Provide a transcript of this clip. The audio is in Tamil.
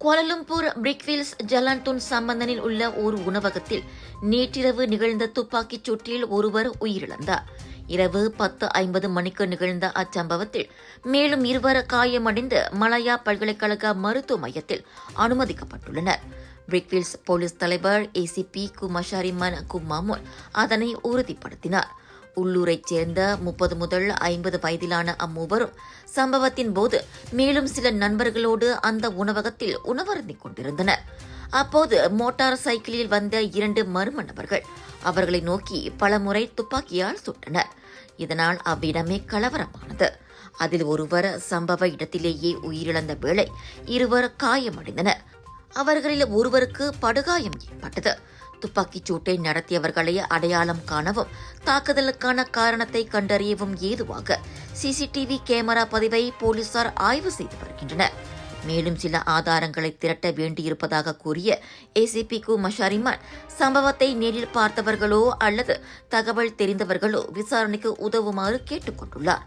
கோலாலம்பூர் பிரிக்ஃபீல்ட்ஸ் ஜலான்துன் சம்பந்தனில் உள்ள ஒரு உணவகத்தில் நேற்றிரவு நிகழ்ந்த துப்பாக்கிச் சூட்டில் ஒருவர் உயிரிழந்தார். இரவு 10:50 மணிக்கு நிகழ்ந்த அச்சம்பவத்தில் மேலும் இருவர் காயமடைந்து மலாயா பல்கலைக்கழக மருத்துவ மையத்தில் அனுமதிக்கப்பட்டுள்ளனர். பிரிக்ஃபீல்ட்ஸ் போலீஸ் தலைவர் ஏசிபி குமஷாரிமன் குமாமுல் அதனை உறுதிப்படுத்தினார். உள்ளூரைச் சேர்ந்த 30 முதல் 50 வயதிலான அம்மூவரும் சம்பவத்தின் போது மேலும் சில நண்பர்களோடு அந்த உணவகத்தில் உணவருந்திக் கொண்டிருந்தனர். அப்போது மோட்டார் சைக்கிளில் வந்த 2 மர்ம நபர்கள் அவர்களை நோக்கி பலமுறை துப்பாக்கியால் சுட்டனர். இதனால் அவ்விடமே கலவரமானது. அதில் ஒருவர் சம்பவ இடத்திலேயே உயிரிழந்த வேளை இருவர் காயமடைந்தனர். அவர்களில் ஒருவருக்கு படுகாயம் ஏற்பட்டது. துப்பாக்கிச் சூட்டை நடத்தியவர்களை அடையாளம் காணவும் தாக்குதலுக்கான காரணத்தை கண்டறியவும் ஏதுவாக சிசிடிவி கேமரா பதிவை போலீசார் ஆய்வு செய்து வருகின்றனர். மேலும் சில ஆதாரங்களை திரட்ட வேண்டியிருப்பதாக கூறிய ஏசிபி மஷாரிமான் சம்பவத்தை நேரில் பார்த்தவர்களோ அல்லது தகவல் தெரிந்தவர்களோ விசாரணைக்கு உதவுமாறு கேட்டுக் கொண்டுள்ளார்.